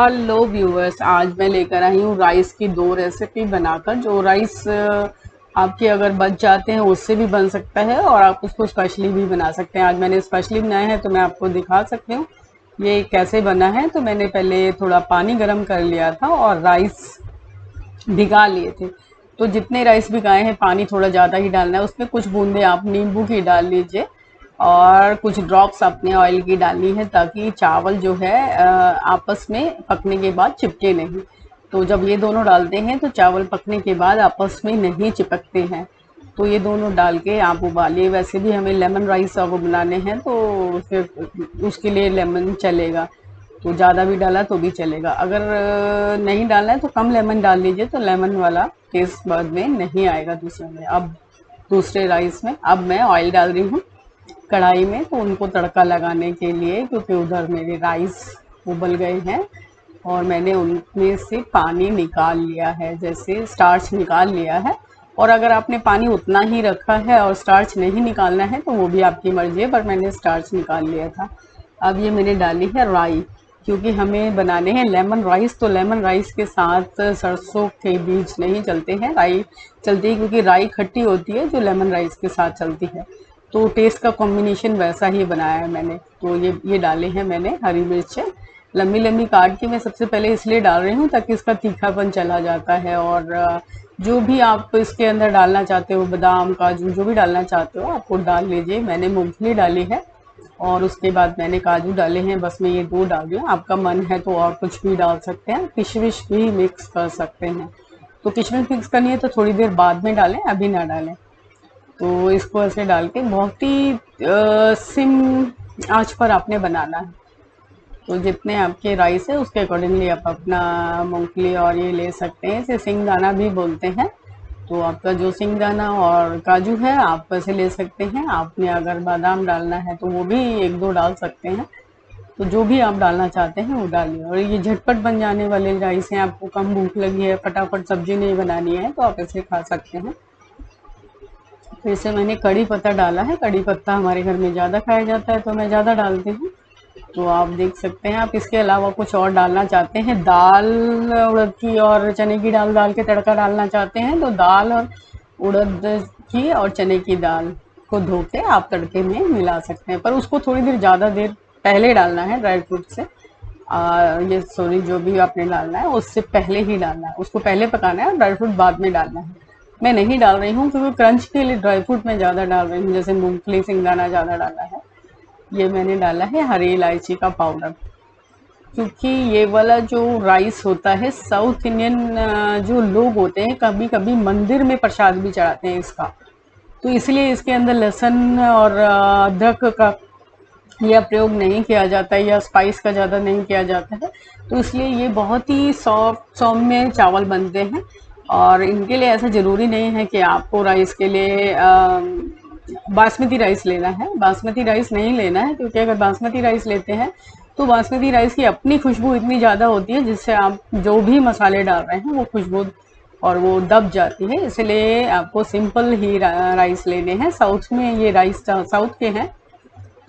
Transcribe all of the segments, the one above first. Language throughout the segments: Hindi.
हेलो व्यूअर्स, आज मैं लेकर आई हूँ राइस की दो रेसिपी बनाकर। जो राइस आपके अगर बच जाते हैं उससे भी बन सकता है और आप उसको स्पेशली भी बना सकते हैं। आज मैंने स्पेशली बनाया है तो मैं आपको दिखा सकती हूँ ये कैसे बना है। तो मैंने पहले थोड़ा पानी गर्म कर लिया था और राइस भिगा लिए थे। तो जितने राइस भिगाए हैं पानी थोड़ा ज़्यादा ही डालना है, उसमें कुछ बूंदे आप नींबू की डाल लीजिए और कुछ ड्रॉप्स अपने ऑयल की डालनी है ताकि चावल जो है आपस में पकने के बाद चिपके नहीं। तो जब ये दोनों डालते हैं तो चावल पकने के बाद आपस में नहीं चिपकते हैं। तो ये दोनों डाल के आप उबालिए। वैसे भी हमें लेमन राइस अब बनाने हैं तो फिर उसके लिए लेमन चलेगा, तो ज़्यादा भी डाला तो भी चलेगा। अगर नहीं डालना है तो कम लेमन डाल लीजिए, तो लेमन वाला टेस्ट बाद में नहीं आएगा दूसरे में। अब दूसरे राइस में अब मैं ऑयल डाल रही हूँ कढ़ाई में, तो उनको तड़का लगाने के लिए, क्योंकि उधर मेरे राइस उबल गए हैं और मैंने उनमें से पानी निकाल लिया है, जैसे स्टार्च निकाल लिया है। और अगर आपने पानी उतना ही रखा है और स्टार्च नहीं निकालना है तो वो भी आपकी मर्जी है, पर मैंने स्टार्च निकाल लिया था। अब ये मैंने डाली है राई, क्योंकि हमें बनाने हैं लेमन राइस। तो लेमन राइस के साथ सरसों के बीज नहीं चलते हैं, राई चलती है, क्योंकि राई खट्टी होती है जो लेमन राइस के साथ चलती है। तो टेस्ट का कॉम्बिनेशन वैसा ही बनाया है मैंने। तो ये डाले हैं मैंने हरी मिर्चें लंबी लंबी काट के। मैं सबसे पहले इसलिए डाल रही हूँ ताकि इसका तीखापन चला जाता है। और जो भी आप इसके अंदर डालना चाहते हो, बादाम काजू जो भी डालना चाहते हो आप वो डाल लीजिए। मैंने मूंगफली डाली है और उसके बाद मैंने काजू डाले हैं, बस मैं ये दो डाल रही हूँ। आपका मन है तो और कुछ भी डाल सकते हैं, किशमिश भी मिक्स कर सकते हैं। तो किशमिश मिक्स करनी है तो थोड़ी देर बाद में डालें, अभी ना डालें। तो इसको ऐसे डाल के बहुत ही सिम आंच पर आपने बनाना है। तो जितने आपके राइस है उसके अकॉर्डिंगली आप अपना मूंगफली और ये ले सकते हैं, इसे सिंगदाना भी बोलते हैं। तो आपका जो सिंगदाना और काजू है आप वैसे ले सकते हैं। आपने अगर बादाम डालना है तो वो भी एक दो डाल सकते हैं। तो जो भी आप डालना चाहते हैं वो डालिए। और ये झटपट बन जाने वाले राइस हैं, आपको कम भूख लगी है, फटाफट सब्जी नहीं बनानी है तो आप ऐसे खा सकते हैं। फिर से मैंने कड़ी पत्ता डाला है, कड़ी पत्ता हमारे घर में ज़्यादा खाया जाता है तो मैं ज़्यादा डालती हूँ। तो आप देख सकते हैं। आप इसके अलावा कुछ और डालना चाहते हैं, दाल उड़द की और चने की दाल डाल के तड़का डालना चाहते हैं तो दाल और उड़द की और चने की दाल को धो के आप तड़के में मिला सकते हैं, पर उसको थोड़ी देर ज़्यादा देर पहले डालना है ड्राई फ्रूट से। ये सॉरी, जो भी आपने डालना है उससे पहले ही डालना है, उसको पहले पकाना है और ड्राई फ्रूट बाद में डालना है। मैं नहीं डाल रही हूँ क्योंकि क्रंच के लिए ड्राई फ्रूट मैं ज़्यादा डाल रही हूँ, जैसे मूंगफली सिंगदाना ज़्यादा डाला है। ये मैंने डाला है हरी इलायची का पाउडर, क्योंकि ये वाला जो राइस होता है साउथ इंडियन जो लोग होते हैं कभी कभी मंदिर में प्रसाद भी चढ़ाते हैं इसका। तो इसलिए इसके अंदर लहसुन और अदरक का यह प्रयोग नहीं किया जाता है या स्पाइस का ज़्यादा नहीं किया जाता है। तो इसलिए ये बहुत ही सॉफ्ट सौम्य चावल बनते हैं। और इनके लिए ऐसा ज़रूरी नहीं है कि आपको राइस के लिए बासमती राइस लेना है। बासमती राइस नहीं लेना है, क्योंकि अगर बासमती राइस लेते हैं तो बासमती राइस की अपनी खुशबू इतनी ज़्यादा होती है जिससे आप जो भी मसाले डाल रहे हैं वो खुशबू और वो दब जाती है। इसलिए आपको सिंपल ही राइस लेने हैं। साउथ में ये राइस साउथ के हैं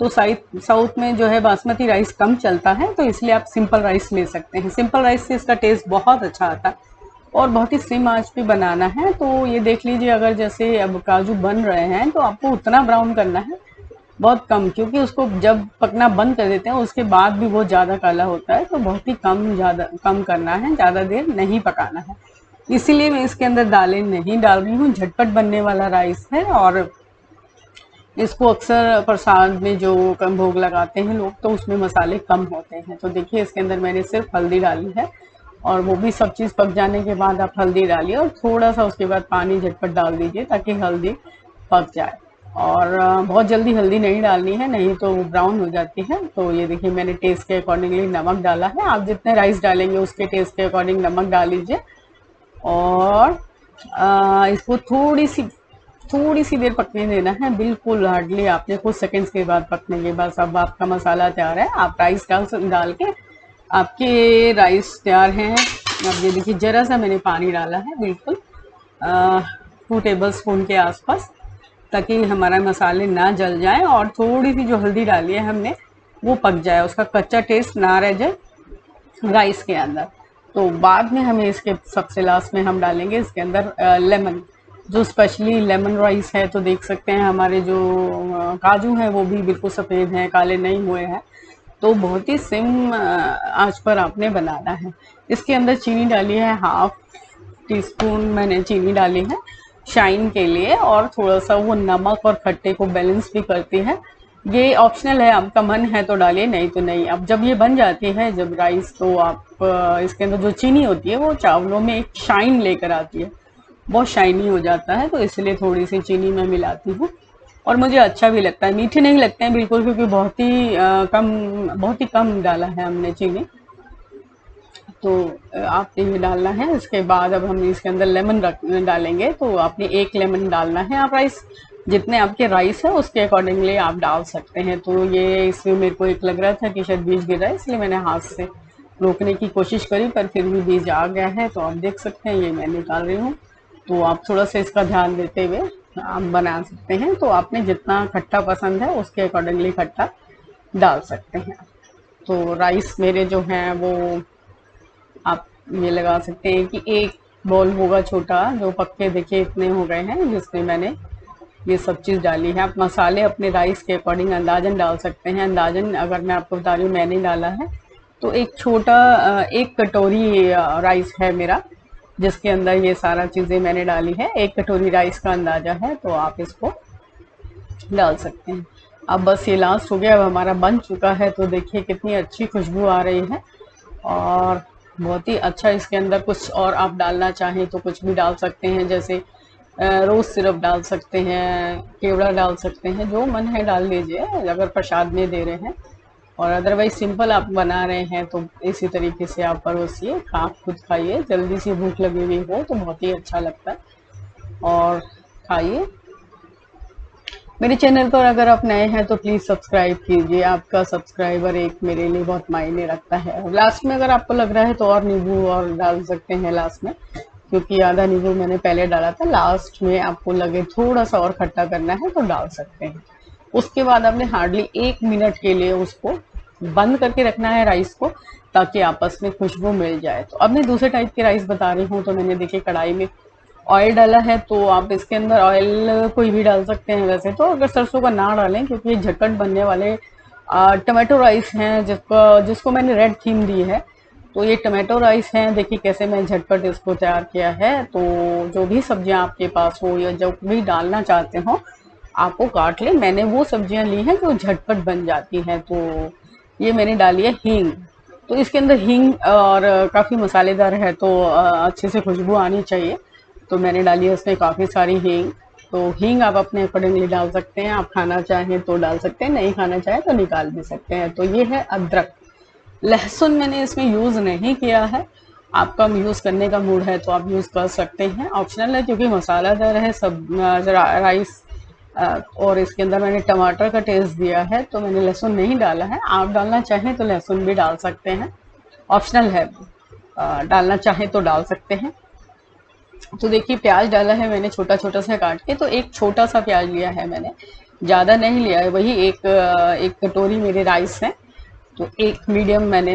तो साउथ में जो है बासमती राइस कम चलता है, तो इसलिए आप सिंपल राइस ले सकते हैं। सिंपल राइस से इसका टेस्ट बहुत अच्छा आता है और बहुत ही स्लिम आंच पे बनाना है। तो ये देख लीजिए, अगर जैसे अब काजू बन रहे हैं तो आपको उतना ब्राउन करना है, बहुत कम, क्योंकि उसको जब पकना बंद कर देते हैं उसके बाद भी वो ज़्यादा काला होता है। तो बहुत ही ज़्यादा कम करना है, ज़्यादा देर नहीं पकाना है। इसीलिए मैं इसके अंदर दालें नहीं डाल रही हूँ। झटपट बनने वाला राइस है और इसको अक्सर प्रसाद में जो कम भोग लगाते हैं लोग तो उसमें मसाले कम होते हैं। तो देखिए इसके अंदर मैंने सिर्फ हल्दी डाली है और वो भी सब चीज़ पक जाने के बाद आप हल्दी डालिए और थोड़ा सा उसके बाद पानी झटपट डाल दीजिए ताकि हल्दी पक जाए। और बहुत जल्दी हल्दी नहीं डालनी है, नहीं तो वो ब्राउन हो जाती है। तो ये देखिए मैंने टेस्ट के अकॉर्डिंगली नमक डाला है। आप जितने राइस डालेंगे उसके टेस्ट के अकॉर्डिंग नमक डाल लीजिए। और इसको थोड़ी सी देर पकने देना है, बिल्कुल हार्डली आपने कुछ सेकंड्स के बाद पकने के बाद अब आपका मसाला तैयार है। आप राइस डाल के आपके राइस तैयार हैं। अब ये देखिए जरा सा मैंने पानी डाला है, बिल्कुल 2 टेबल स्पून के आसपास, ताकि हमारा मसाले ना जल जाए और थोड़ी सी जो हल्दी डाली है हमने वो पक जाए, उसका कच्चा टेस्ट ना रह जाए। राइस के अंदर। तो बाद में हमें इसके सबसे लास्ट में हम डालेंगे इसके अंदर लेमन, जो स्पेशली लेमन राइस है। तो देख सकते हैं हमारे जो काजू हैं वो भी बिल्कुल सफ़ेद हैं, काले नहीं हुए हैं। तो बहुत ही सिम आंच पर आपने बनाना है। इसके अंदर चीनी डाली है, हाफ टी स्पून मैंने चीनी डाली है शाइन के लिए, और थोड़ा सा वो नमक और खट्टे को बैलेंस भी करती है। ये ऑप्शनल है, आपका मन है तो डालिए, नहीं तो नहीं। अब जब ये बन जाती है जब राइस, तो आप इसके अंदर जो चीनी होती है वो चावलों में एक शाइन लेकर आती है, बहुत शाइनी हो जाता है। तो इसलिए थोड़ी सी चीनी मैं मिलाती हूँ, और मुझे अच्छा भी लगता है। मीठे नहीं लगते हैं बिल्कुल, क्योंकि बहुत ही कम डाला है हमने चीनी। तो आपने ये डालना है। इसके बाद अब हम इसके अंदर लेमन डालेंगे। तो आपने एक लेमन डालना है। आप राइस जितने आपके राइस है उसके अकॉर्डिंगली आप डाल सकते हैं। तो ये इसमें मेरे को एक लग रहा था कि शायद बीज गिर रहा है, इसलिए मैंने हाथ से रोकने की कोशिश करी, पर फिर भी बीज आ गया है। तो आप देख सकते हैं ये मैं निकाल रही हूँ। तो आप थोड़ा सा इसका ध्यान देते हुए आप बना सकते हैं। तो आपने जितना खट्टा पसंद है उसके अकॉर्डिंगली खट्टा डाल सकते हैं। तो राइस मेरे जो हैं वो आप ये लगा सकते हैं कि एक बॉल होगा छोटा, जो पक्के देखिए इतने हो गए हैं, जिसमें मैंने ये सब चीज़ डाली है। आप मसाले अपने राइस के अकॉर्डिंग अंदाजन डाल सकते हैं। अंदाजन अगर मैं आपको बता रही हूँ मैंने डाला है, तो एक छोटा 1 कटोरी राइस है मेरा, जिसके अंदर ये सारा चीज़ें मैंने डाली है। 1 कटोरी राइस का अंदाजा है, तो आप इसको डाल सकते हैं। अब बस ये लास्ट हो गया, अब हमारा बन चुका है। तो देखिए कितनी अच्छी खुशबू आ रही है, और बहुत ही अच्छा। इसके अंदर कुछ और आप डालना चाहें तो कुछ भी डाल सकते हैं, जैसे रोज़ सिरप डाल सकते हैं, केवड़ा डाल सकते हैं, जो मन है डाल लीजिए अगर प्रसाद में दे रहे हैं। और अदरवाइज सिंपल आप बना रहे हैं तो इसी तरीके से आप परोसिए, आप खुद खाइए। जल्दी से भूख लगी हुई हो तो बहुत ही अच्छा लगता है, और खाइए। मेरे चैनल पर अगर आप नए हैं तो प्लीज़ सब्सक्राइब कीजिए। आपका सब्सक्राइबर एक मेरे लिए बहुत मायने रखता है। और लास्ट में अगर आपको लग रहा है तो और नींबू और डाल सकते हैं लास्ट में, क्योंकि आधा नींबू मैंने पहले डाला था। लास्ट में आपको लगे थोड़ा सा और खट्टा करना है तो डाल सकते हैं। उसके बाद आपने हार्डली 1 मिनट के लिए उसको बंद करके रखना है राइस को, ताकि आपस में खुशबू मिल जाए। तो अब मैं दूसरे टाइप के राइस बता रही हूँ। तो मैंने देखिए कढ़ाई में ऑयल डाला है, तो आप इसके अंदर ऑयल कोई भी डाल सकते हैं वैसे तो, अगर सरसों का ना डालें, क्योंकि ये झटपट बनने वाले टमाटो राइस हैं, जिसको मैंने रेड थीम दी है। तो ये टमाटो राइस हैं। देखिए कैसे मैं झटपट इसको तैयार किया है। तो जो भी सब्जियां आपके पास हो या जो भी डालना चाहते हो आपको काट लें। मैंने वो सब्जियां ली हैं जो झटपट बन जाती हैं। तो ये मैंने डाली है हींग। तो इसके अंदर हींग और काफ़ी मसालेदार है, तो अच्छे से खुशबू आनी चाहिए। तो मैंने डाली है उसमें काफ़ी सारी हींग। तो हींग आप अपने अकॉर्डिंगली डाल सकते हैं। आप खाना चाहें तो डाल सकते हैं, नहीं खाना चाहें तो निकाल भी सकते हैं। तो ये है अदरक। लहसुन मैंने इसमें यूज़ नहीं किया है। आपका यूज़ करने का मूड है तो आप यूज़ कर सकते हैं, ऑप्शनल है, क्योंकि मसालादार है सब राइस। और इसके अंदर मैंने टमाटर का टेस्ट दिया है, तो मैंने लहसुन नहीं डाला है। आप डालना चाहें तो लहसुन भी डाल सकते हैं, ऑप्शनल है। डालना चाहें तो डाल सकते हैं। तो देखिए प्याज डाला है मैंने छोटा छोटा सा काट के। तो एक छोटा सा प्याज लिया है मैंने, ज़्यादा नहीं लिया है। वही एक कटोरी मेरे राइस है। तो एक मीडियम मैंने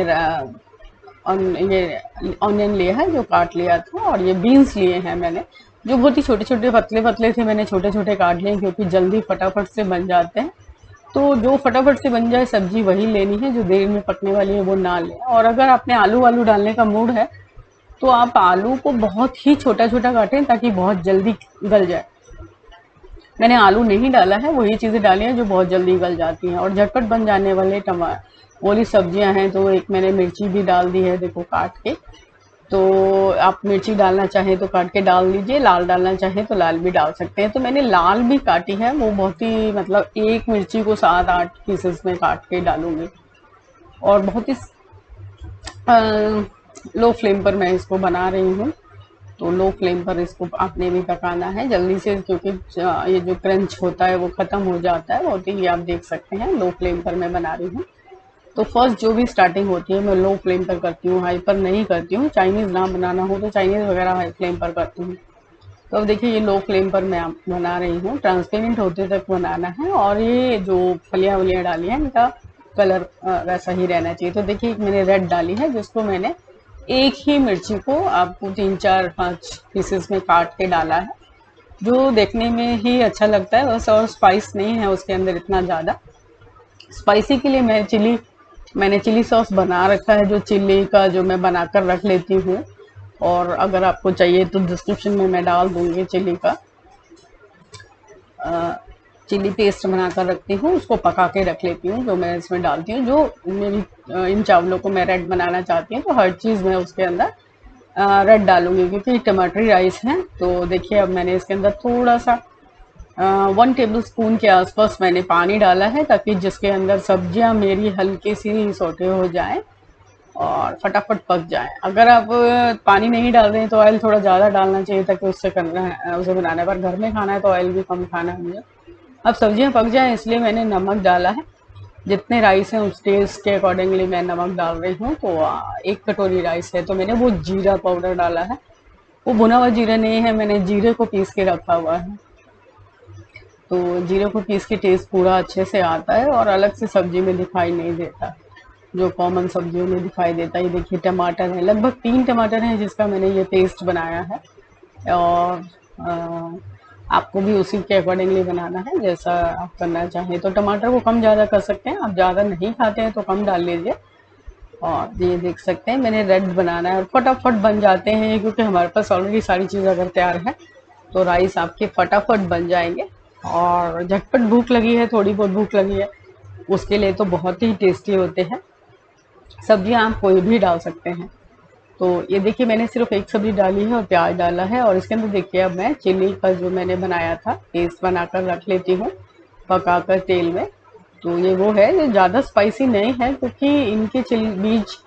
ये ऑनियन लिया है जो काट लिया था, और ये बीन्स लिए हैं मैंने, जो बहुत ही छोटे छोटे पतले पतले थे। मैंने छोटे छोटे काट लिए क्योंकि जल्दी फटाफट से बन जाते हैं। तो जो फटाफट से बन जाए सब्जी वही लेनी है, जो देर में पकने वाली है वो ना लें। और अगर आपने आलू वालू डालने का मूड है तो आप आलू को बहुत ही छोटा छोटा काटें, ताकि बहुत जल्दी गल जाए। मैंने आलू नहीं डाला है, वही चीज़ें डाली हैं जो बहुत जल्दी गल जाती हैं और झटपट बन जाने वाले वाली सब्जियां हैं। तो एक मैंने मिर्ची भी डाल दी है, देखो काट के। तो आप मिर्ची डालना चाहें तो काट के डाल दीजिए, लाल डालना चाहें तो लाल भी डाल सकते हैं। तो मैंने लाल भी काटी है, वो बहुत ही मतलब एक मिर्ची को 7-8 पीसेस में काट के डालूंगी। और बहुत ही लो फ्लेम पर मैं इसको बना रही हूँ। तो लो फ्लेम पर इसको आपने भी पकाना है जल्दी से, क्योंकि ये जो क्रंच होता है वो ख़त्म हो जाता है बहुत ही। ये आप देख सकते हैं लो फ्लेम पर मैं बना रही हूँ। तो फर्स्ट जो भी स्टार्टिंग होती है मैं लो फ्लेम पर करती हूँ, हाई पर नहीं करती हूँ। चाइनीज़ ना बनाना हो तो चाइनीज़ वगैरह हाई फ्लेम पर करती हूँ। तो अब देखिए ये लो फ्लेम पर मैं बना रही हूँ, ट्रांसपेरेंट होते तक बनाना है। और ये जो फलियाँ वलियाँ डाली हैं इनका कलर वैसा ही रहना चाहिए। तो देखिए मैंने रेड डाली है, जिसको मैंने एक ही मिर्ची को आपको 3 4 5 पीसेस में काट के डाला है, जो देखने में ही अच्छा लगता है बस, और स्पाइस नहीं है उसके अंदर इतना ज़्यादा। स्पाइसी के लिए मैंने चिली सॉस बना रखा है, जो चिल्ली का जो मैं बनाकर रख लेती हूँ, और अगर आपको चाहिए तो डिस्क्रिप्शन में मैं डाल दूंगी चिल्ली का चिली पेस्ट बनाकर रखती हूँ, उसको पका के रख लेती हूँ, जो मैं इसमें डालती हूँ। जो मेरी इन चावलों को मैं रेड बनाना चाहती हूँ, तो हर चीज़ मैं उसके अंदर रेड डालूंगी, क्योंकि टमाटरी राइस है। तो देखिए अब मैंने इसके अंदर थोड़ा सा 1 टेबल स्पून के आसपास मैंने पानी डाला है, ताकि जिसके अंदर सब्जियां मेरी हल्की सी सौटे हो जाएं और फटाफट पक जाए। अगर आप पानी नहीं डाल रहे हैं तो ऑयल थोड़ा ज़्यादा डालना चाहिए, ताकि उससे करना है, उसे बनाने पर घर में खाना है तो ऑयल भी कम खाना है मुझे। अब सब्जियां पक जाए इसलिए मैंने नमक डाला है, जितने राइस हैं उस टेस्ट के अकॉर्डिंगली मैं नमक डाल रही हूँ। तो 1 कटोरी राइस है तो मैंने वो जीरा पाउडर डाला है, वो भुना हुआ जीरा नहीं है, मैंने जीरे को पीस के रखा हुआ है। तो जीरे को पीस के टेस्ट पूरा अच्छे से आता है और अलग से सब्जी में दिखाई नहीं देता, जो कॉमन सब्जियों में दिखाई देता है। ये देखिए टमाटर है, लगभग 3 टमाटर हैं जिसका मैंने ये पेस्ट बनाया है, और आपको भी उसी के अकॉर्डिंगली बनाना है जैसा आप करना चाहें। तो टमाटर को कम ज़्यादा कर सकते हैं, आप ज़्यादा नहीं खाते हैं तो कम डाल लीजिए। और ये देख सकते हैं मैंने रेड बनाना है, और फटाफट बन जाते हैं ये, क्योंकि हमारे पास ऑलरेडी सारी चीज़ अगर तैयार है तो राइस आपके फटाफट बन जाएंगे। और झटपट भूख लगी है, थोड़ी बहुत भूख लगी है, उसके लिए तो बहुत ही टेस्टी होते हैं। सब्जियां आप कोई भी डाल सकते हैं। तो ये देखिए मैंने सिर्फ एक सब्जी डाली है और प्याज डाला है, और इसके अंदर देखिए अब मैं चिली का जो मैंने बनाया था पेस्ट बनाकर रख लेती हूँ पकाकर तेल में। तो ये वो है, ये ज़्यादा स्पाइसी नहीं है, क्योंकि इनके चिली बीज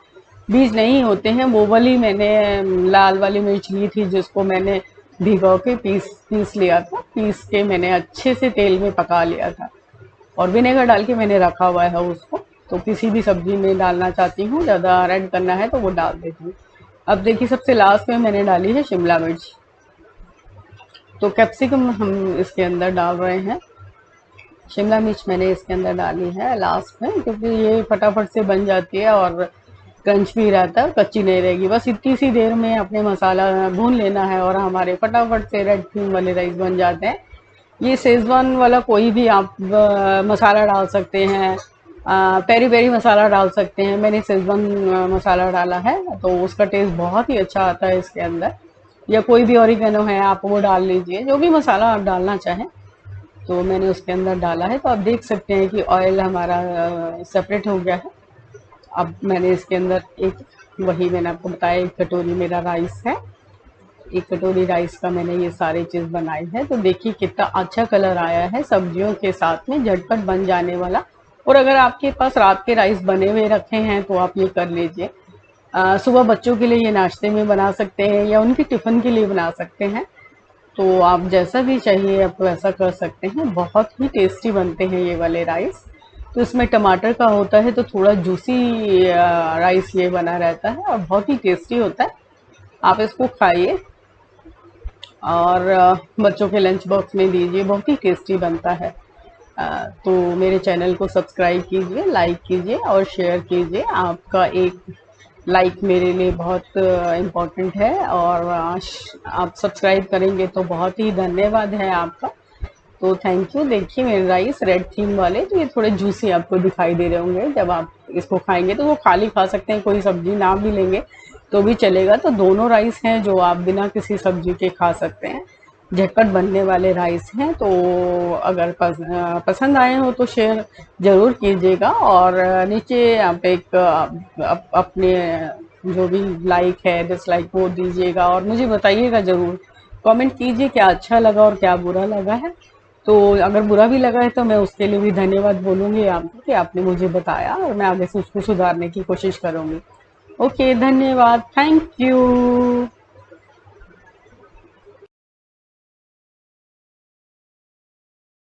बीज नहीं होते हैं। वो वाली मैंने लाल वाली मिर्च ली थी, जिसको मैंने भिगो के पीस लिया था, पीस के मैंने अच्छे से तेल में पका लिया था, और विनेगर डाल के मैंने रखा हुआ है उसको। तो किसी भी सब्जी में डालना चाहती हूँ, ज़्यादा रेड करना है तो वो डाल देती हूँ। अब देखिए सबसे लास्ट में मैंने डाली है शिमला मिर्च। तो कैप्सिकम हम इसके अंदर डाल रहे हैं, शिमला मिर्च मैंने इसके अंदर डाली है लास्ट में, क्योंकि ये फटाफट से बन जाती है और क्रंच भी रहता है, कच्ची नहीं रहेगी। बस इतनी सी देर में अपने मसाला भून लेना है और हमारे फटाफट से रेड थीम वाले राइस बन जाते हैं। ये शेजवान वाला कोई भी आप मसाला डाल सकते हैं, पेरी पेरी मसाला डाल सकते हैं। मैंने शेजवान मसाला डाला है तो उसका टेस्ट बहुत ही अच्छा आता है इसके अंदर, या कोई भी ऑरिगेनो है आप वो डाल लीजिए, जो भी मसाला आप डालना चाहें। तो मैंने उसके अंदर डाला है, तो आप देख सकते हैं कि ऑयल हमारा सेपरेट हो गया है। अब मैंने इसके अंदर वही मैंने आपको बताया 1 कटोरी मेरा राइस है, 1 कटोरी राइस का मैंने ये सारी चीज़ बनाई है। तो देखिए कितना अच्छा कलर आया है, सब्जियों के साथ में झटपट बन जाने वाला। और अगर आपके पास रात के राइस बने हुए रखे हैं तो आप ये कर लीजिए, सुबह बच्चों के लिए ये नाश्ते में बना सकते हैं या उनके टिफ़िन के लिए बना सकते हैं। तो आप जैसा भी चाहिए आप वैसा कर सकते हैं, बहुत ही टेस्टी बनते हैं ये वाले राइस। तो इसमें टमाटर का होता है तो थोड़ा जूसी राइस ये बना रहता है और बहुत ही टेस्टी होता है। आप इसको खाइए और बच्चों के लंच बॉक्स में दीजिए, बहुत ही टेस्टी बनता है। तो मेरे चैनल को सब्सक्राइब कीजिए, लाइक कीजिए और शेयर कीजिए। आपका एक लाइक मेरे लिए बहुत इम्पोर्टेंट है, और आप सब्सक्राइब करेंगे तो बहुत ही धन्यवाद है आपका। तो थैंक यू। देखिए मेरे राइस रेड थीम वाले, तो ये थोड़े जूसी आपको दिखाई दे रहे होंगे। जब आप इसको खाएंगे तो वो खाली खा सकते हैं, कोई सब्जी ना भी लेंगे तो भी चलेगा। तो दोनों राइस हैं जो आप बिना किसी सब्जी के खा सकते हैं, झटपट बनने वाले राइस हैं। तो अगर पसंद आए हो तो शेयर ज़रूर कीजिएगा, और नीचे आप एक अपने जो भी लाइक है डिसलाइक वो दीजिएगा, और मुझे बताइएगा ज़रूर, कमेंट कीजिए क्या अच्छा लगा और क्या बुरा लगा है। तो अगर बुरा भी लगा है तो मैं उसके लिए भी धन्यवाद बोलूँगी आपको कि आपने मुझे बताया, और मैं आगे से उसको सुधारने की कोशिश करूँगी। ओके, धन्यवाद, थैंक यू।